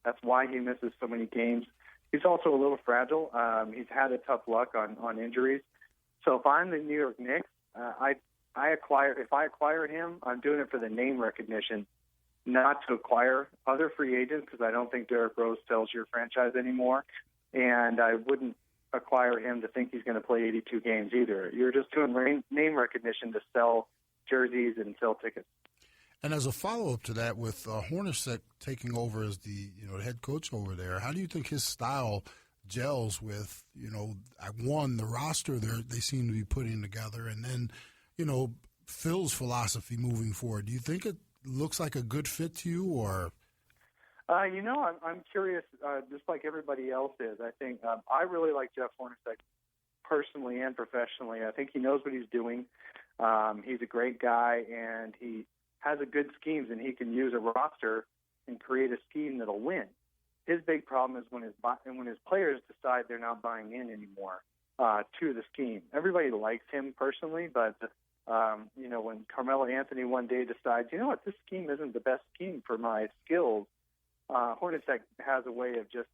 that's why he misses so many games. He's also a little fragile. He's had a tough luck on injuries. So if I'm the New York Knicks, if I acquire him, I'm doing it for the name recognition, not to acquire other free agents, because I don't think Derrick Rose sells your franchise anymore. And I wouldn't acquire him to think he's going to play 82 games either. You're just doing name recognition to sell jerseys and sell tickets. And as a follow-up to that, with Hornacek taking over as the head coach over there, how do you think his style gels with the roster they seem to be putting together, and then Phil's philosophy moving forward? Do you think it looks like a good fit to you, or? I'm curious, just like everybody else is. I think I really like Jeff Hornacek personally and professionally. I think he knows what he's doing. He's a great guy, and he has a good schemes, and he can use a roster and create a scheme that'll win. His big problem is when his players decide they're not buying in anymore to the scheme. Everybody likes him personally, but when Carmelo Anthony one day decides, this scheme isn't the best scheme for my skills, Hornacek has a way of just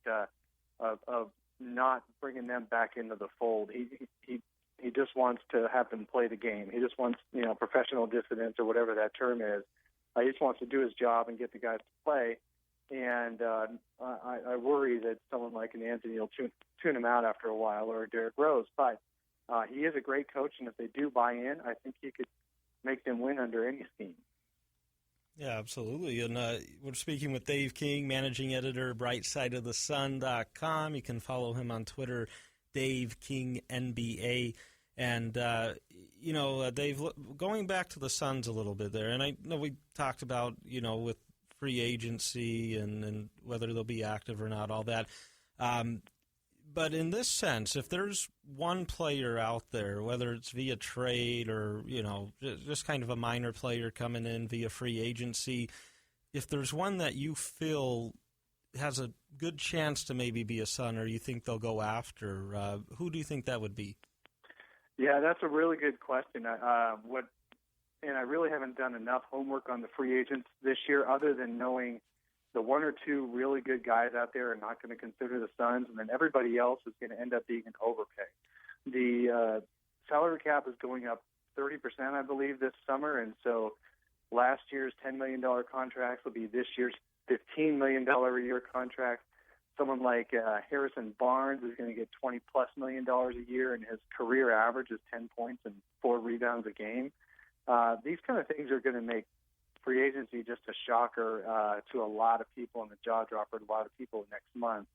of not bringing them back into the fold. He just wants to have them play the game. He just wants, professional dissidence or whatever that term is. He just wants to do his job and get the guys to play. And I worry that someone like an Anthony will tune him out after a while, or Derrick Rose. But he is a great coach, and if they do buy in, I think he could make them win under any scheme. Yeah, absolutely. And we're speaking with Dave King, managing editor, BrightSideOfTheSun.com. You can follow him on Twitter, Dave King NBA. And, Dave, going back to the Suns a little bit there, and I know we talked about, with free agency and whether they'll be active or not, all that. But in this sense, if there's one player out there, whether it's via trade or, just kind of a minor player coming in via free agency, if there's one that you feel has a good chance to maybe be a Sun or you think they'll go after, who do you think that would be? Yeah, that's a really good question. And I really haven't done enough homework on the free agents this year, other than knowing the one or two really good guys out there are not going to consider the Suns, and then everybody else is going to end up being an overpay. The salary cap is going up 30%, I believe, this summer, and so last year's $10 million contracts will be this year's $15 million a year contract. Someone like Harrison Barnes is going to get $20+ million a year, and his career average is 10 points and 4 rebounds a game. These kind of things are going to make free agency just a shocker to a lot of people, and a jaw dropper to a lot of people next month.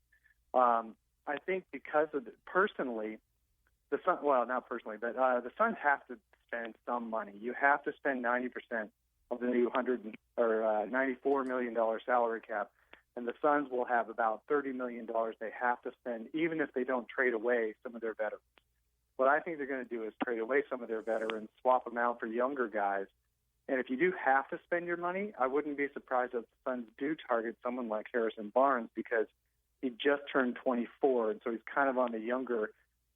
I think because of personally, the Sun. Well, not personally, but the Suns have to spend some money. You have to spend 90% of the new $94 million salary cap, and the Suns will have about $30 million they have to spend, even if they don't trade away some of their veterans. What I think they're going to do is trade away some of their veterans, swap them out for younger guys. And if you do have to spend your money, I wouldn't be surprised if the Suns do target someone like Harrison Barnes, because he just turned 24, and so he's kind of on the younger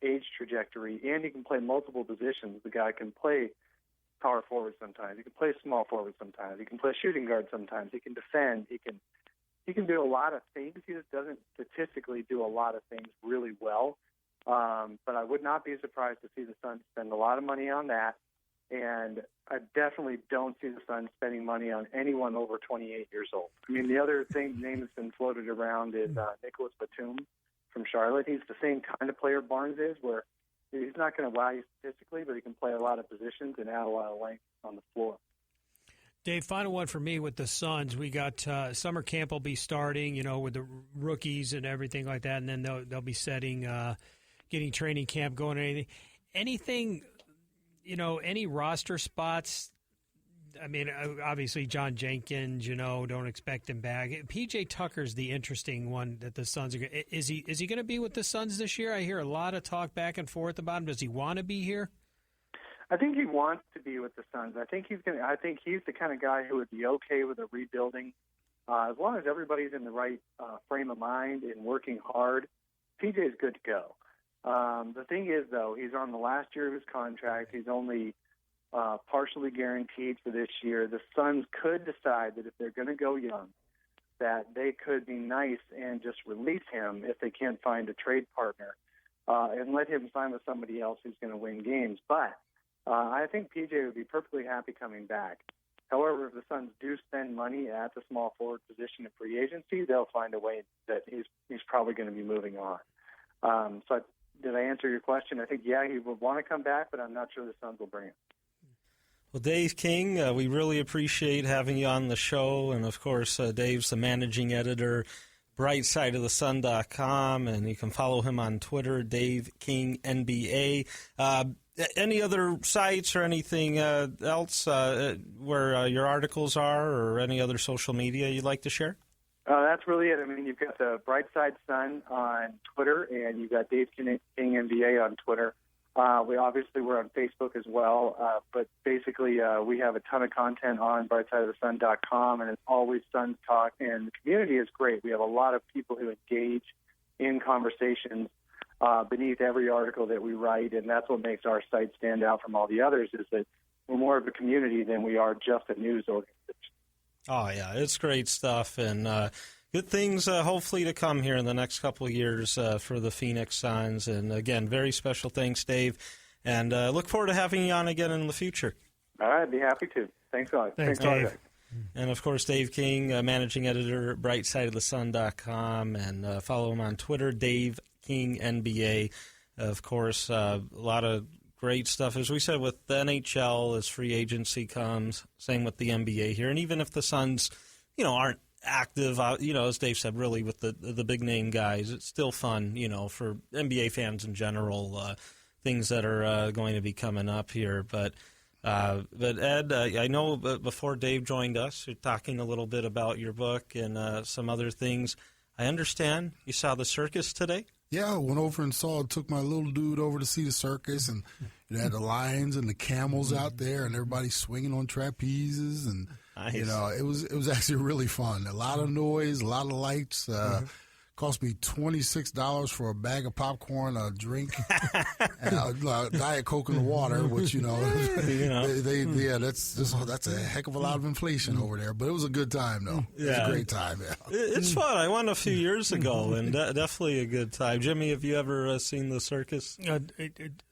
age trajectory, and he can play multiple positions. The guy can play power forward sometimes. He can play small forward sometimes. He can play shooting guard sometimes. He can defend. He can do a lot of things. He just doesn't statistically do a lot of things really well. But I would not be surprised to see the Suns spend a lot of money on that. And I definitely don't see the Suns spending money on anyone over 28 years old. I mean, the other name that's been floated around is Nicholas Batum from Charlotte. He's the same kind of player Barnes is, where he's not going to wow you statistically, but he can play a lot of positions and add a lot of length on the floor. Dave, final one for me with the Suns. We got summer camp will be starting, with the rookies and everything like that, and then they'll be getting training camp going. Anything, any roster spots? I mean, obviously John Jenkins, don't expect him back. PJ Tucker's the interesting one that the Suns are. Is he going to be with the Suns this year? I hear a lot of talk back and forth about him. Does he want to be here? I think he wants to be with the Suns. I think he's the kind of guy who would be okay with a rebuilding, as long as everybody's in the right frame of mind and working hard. PJ is good to go. The thing is, though, he's on the last year of his contract. He's only partially guaranteed for this year. The Suns could decide that if they're going to go young, that they could be nice and just release him if they can't find a trade partner and let him sign with somebody else who's going to win games. But I think PJ would be perfectly happy coming back. However, if the Suns do spend money at the small forward position in free agency, they'll find a way that he's probably going to be moving on. So did I answer your question? I think, yeah, he would want to come back, but I'm not sure the Suns will bring him. Well, Dave King, we really appreciate having you on the show. And, of course, Dave's the managing editor, BrightSideOfTheSun.com, and you can follow him on Twitter, Dave King NBA. Any other sites or anything else where your articles are, or any other social media you'd like to share? That's really it. I mean, you've got the Brightside Sun on Twitter, and you've got Dave King NBA on Twitter. We're on Facebook as well, but basically we have a ton of content on BrightSideOfTheSun.com, and it's always Suns talk, and the community is great. We have a lot of people who engage in conversations beneath every article that we write, and that's what makes our site stand out from all the others, is that we're more of a community than we are just a news organization. Oh, yeah, it's great stuff, and good things hopefully to come here in the next couple of years for the Phoenix Suns. And, again, very special thanks, Dave. And look forward to having you on again in the future. All right, I'd be happy to. Thanks a lot. Thanks, Dave. And, of course, Dave King, managing editor at BrightsideOfTheSun.com, and follow him on Twitter, Dave King NBA. Of course, a lot of great stuff. As we said, with the NHL, as free agency comes, same with the NBA here. And even if the Suns, aren't active, as Dave said, really with the big-name guys, it's still fun, for NBA fans in general, things that are going to be coming up here. But Ed, I know before Dave joined us, you're talking a little bit about your book and some other things. I understand you saw the circus today? Yeah, I went over and took my little dude over to see the circus, and it had the lions and the camels out there, and everybody swinging on trapezes, and nice. It was actually really fun. A lot of noise, a lot of lights. Cost me $26 for a bag of popcorn, a drink, and a Diet Coke and water, which that's a heck of a lot of inflation over there. But it was a good time, though. It was a great time. Yeah. It's fun. I went a few years ago, and definitely a good time. Jimmy, have you ever seen the circus?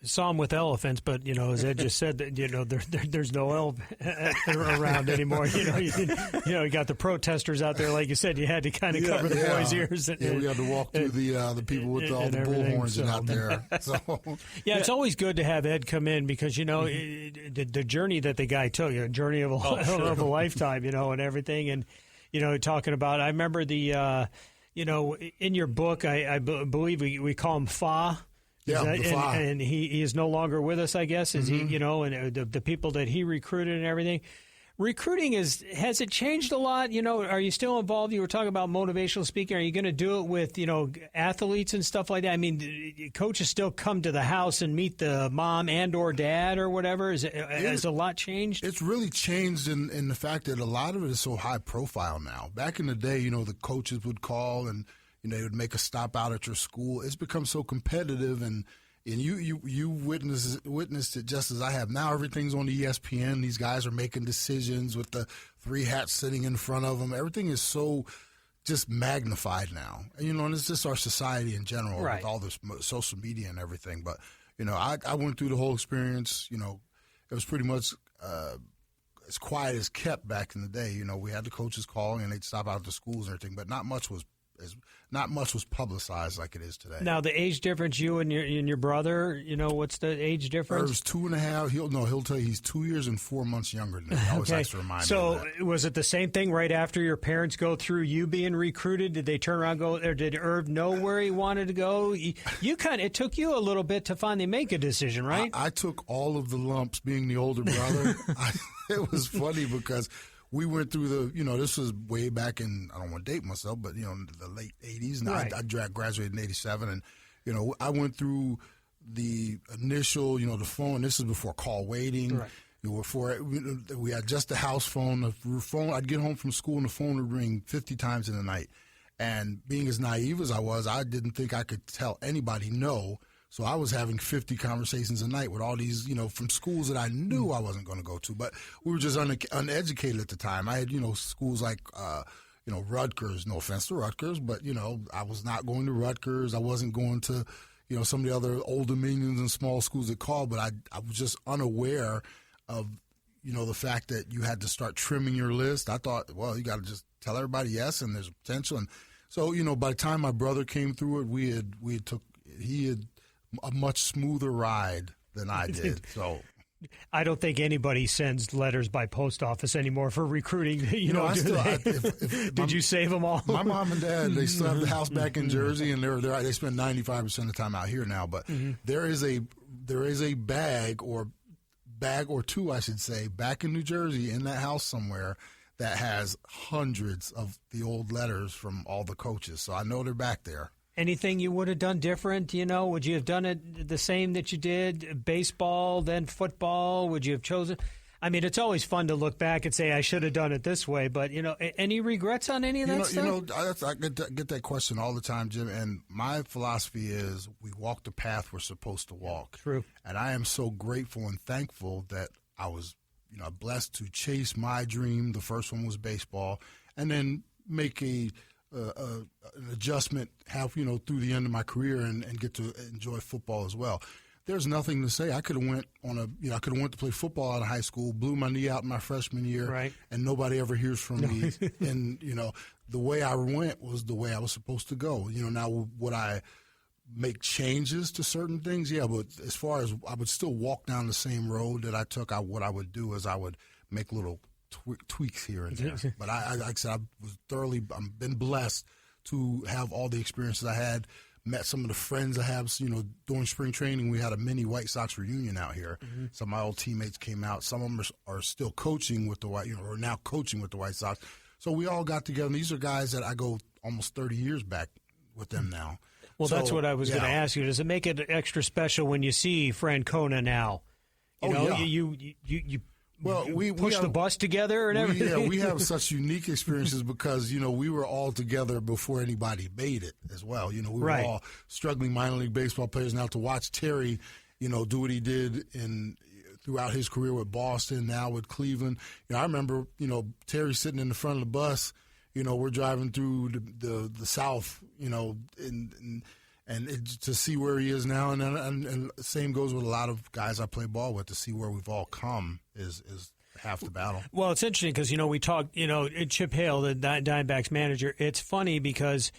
Saw them with elephants, but as Ed just said, that there's no elephant around anymore. You got the protesters out there, like you said. You had to kind of cover the boys' ears. We had to walk through the people with all the bullhorns out there. So it's always good to have Ed come in because the journey that the guy took, a journey of a lifetime, and everything, and talking about. I remember the in your book, I believe we call him Fa. Yeah, and he is no longer with us, I guess. Is he? And the people that he recruited and everything. Recruiting has it changed a lot? Are you still involved? You were talking about motivational speaking. Are you going to do it with, athletes and stuff like that? I mean, coaches still come to the house and meet the mom and or dad or whatever. Has a lot changed? It's really changed in the fact that a lot of it is so high profile now. Back in the day, the coaches would call and, they would make a stop out at your school. It's become so competitive and you witnessed it just as I have. Now everything's on ESPN. These guys are making decisions with the three hats sitting in front of them. Everything is so just magnified now. And it's just our society in general with all this social media and everything. But, I went through the whole experience. It was pretty much as quiet as kept back in the day. We had the coaches calling and they'd stop out at the schools and everything, but not much was publicized like it is today. Now the age difference, you and your brother, what's the age difference? It was 2.5. He'll tell you he's 2 years and 4 months younger than me. I always likes to remind me of that. So was it the same thing right after your parents go through you being recruited? Did they turn around and go, or did Irv know where he wanted to go? It took you a little bit to finally make a decision, right? I took all of the lumps being the older brother. It was funny because we went through this was way back in, I don't want to date myself, but, the late 80s. And I graduated in 87. And, I went through the initial, the phone. This is before call waiting. Right. Before we had just the house phone. The phone. I'd get home from school and the phone would ring 50 times in the night. And being as naive as I was, I didn't think I could tell anybody no. So I was having 50 conversations a night with all these, from schools that I knew I wasn't going to go to. But we were just uneducated at the time. I had, schools like, Rutgers. No offense to Rutgers, but, I was not going to Rutgers. I wasn't going to, some of the other Old Dominions and small schools that called. But I was just unaware of, the fact that you had to start trimming your list. I thought, well, you got to just tell everybody yes, and there's a potential. And so, by the time my brother came through it, he had a much smoother ride than I did. So I don't think anybody sends letters by post office anymore for recruiting. Did you save them all? My mom and dad, they still have the house back in Jersey, and they spend 95% of the time out here now. But there is a bag or two, I should say, back in New Jersey in that house somewhere that has hundreds of the old letters from all the coaches. So I know they're back there. Anything you would have done different? Would you have done it the same that you did? Baseball, then football? Would you have chosen? I mean, it's always fun to look back and say, I should have done it this way. But, any regrets on any of that stuff? I get that question all the time, Jim. And my philosophy is we walk the path we're supposed to walk. True. And I am so grateful and thankful that I was, blessed to chase my dream. The first one was baseball. And then make an adjustment through the end of my career and get to enjoy football as well. there's nothing to say. I could have went to play football out of high school, blew my knee out in my freshman year, right, and nobody ever hears from me. And, the way I went was the way I was supposed to go. Now would I make changes to certain things? Yeah, but as far as I would still walk down the same road that I took, what I would do is I would make little tweaks here and there. But like I said, I've been blessed to have all the experiences I had. Met some of the friends I have. During spring training, we had a mini White Sox reunion out here. Mm-hmm. Some of my old teammates came out. Some of them are still coaching with the or now coaching with the White Sox. So we all got together. And these are guys that I go almost 30 years back with them now. Well, that's what I was going to ask you. Does it make it extra special when you see Francona now? We push the bus together and everything. We have such unique experiences because we were all together before anybody made it as well. We were all struggling minor league baseball players. Now to watch Terry, do what he did throughout his career with Boston, now with Cleveland. I remember Terry sitting in the front of the bus. We're driving through the South. And to see where he is now, and the same goes with a lot of guys I play ball with. To see where we've all come is half the battle. Well, it's interesting because we talked. Chip Hale, the Diamondbacks manager. It's funny because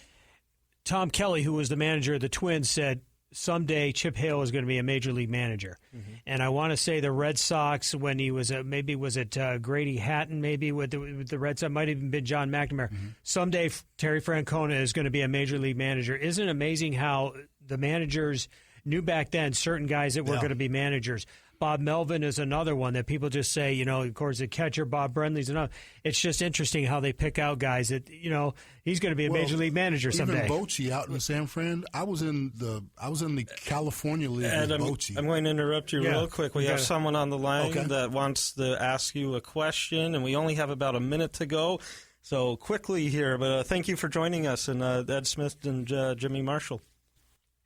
Tom Kelly, who was the manager of the Twins, said someday Chip Hale is going to be a major league manager. Mm-hmm. And I want to say the Red Sox, when he was maybe was it Grady Hatton, maybe with the Red Sox, might have even been John McNamara. Mm-hmm. Someday Terry Francona is going to be a major league manager. Isn't it amazing how the managers knew back then certain guys that were going to be managers? Bob Melvin is another one that people just say, of course, the catcher, Bob Brenly's another. It's just interesting how they pick out guys that, he's going to be a major league manager someday. Even Bochy out in San Fran, I was in the California League with Bochy. I'm going to interrupt you real quick. We have someone on the line that wants to ask you a question, and we only have about a minute to go. So quickly here, but thank you for joining us, and Ed Smith and Jimmy Marshall.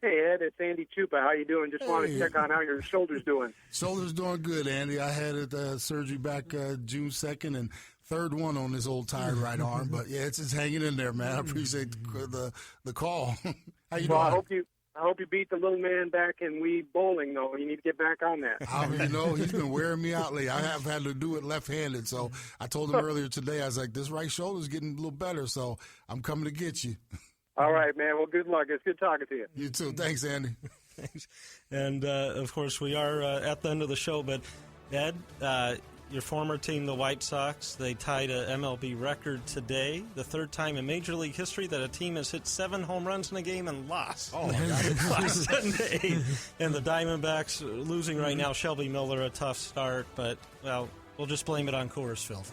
Hey, Ed, it's Andy Chupa. How you doing? Just want to check on how your shoulder's doing. Shoulder's doing good, Andy. I had surgery back June 2nd and third one on this old tired right arm. But, yeah, it's hanging in there, man. I appreciate the call. How you doing? I hope you beat the little man back in Wii bowling, though. You need to get back on that. He's been wearing me out lately. I have had to do it left-handed. So I told him earlier today, I was like, this right shoulder's getting a little better, so I'm coming to get you. All right, man. Well, good luck. It's good talking to you. You too. Thanks, Andy. Thanks. And, of course, we are at the end of the show. But, Ed, your former team, the White Sox, they tied a MLB record today, the third time in Major League history that a team has hit 7 home runs in a game and lost. Oh, my God. Lost 7-8. And the Diamondbacks losing right now. Shelby Miller, a tough start. But, well, we'll just blame it on Coors Field.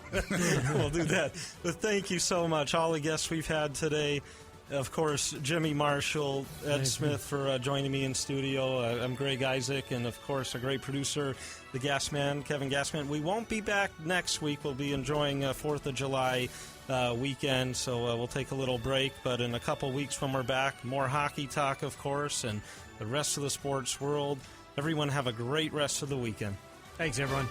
We'll do that. But thank you so much. All the guests we've had today. Of course, Jimmy Marshall, Ed Smith for joining me in studio. I'm Greg Isaac, and, of course, a great producer, the Gasman, Kevin Gasman. We won't be back next week. We'll be enjoying 4th of July weekend, so we'll take a little break. But in a couple weeks when we're back, more hockey talk, of course, and the rest of the sports world. Everyone have a great rest of the weekend. Thanks, everyone.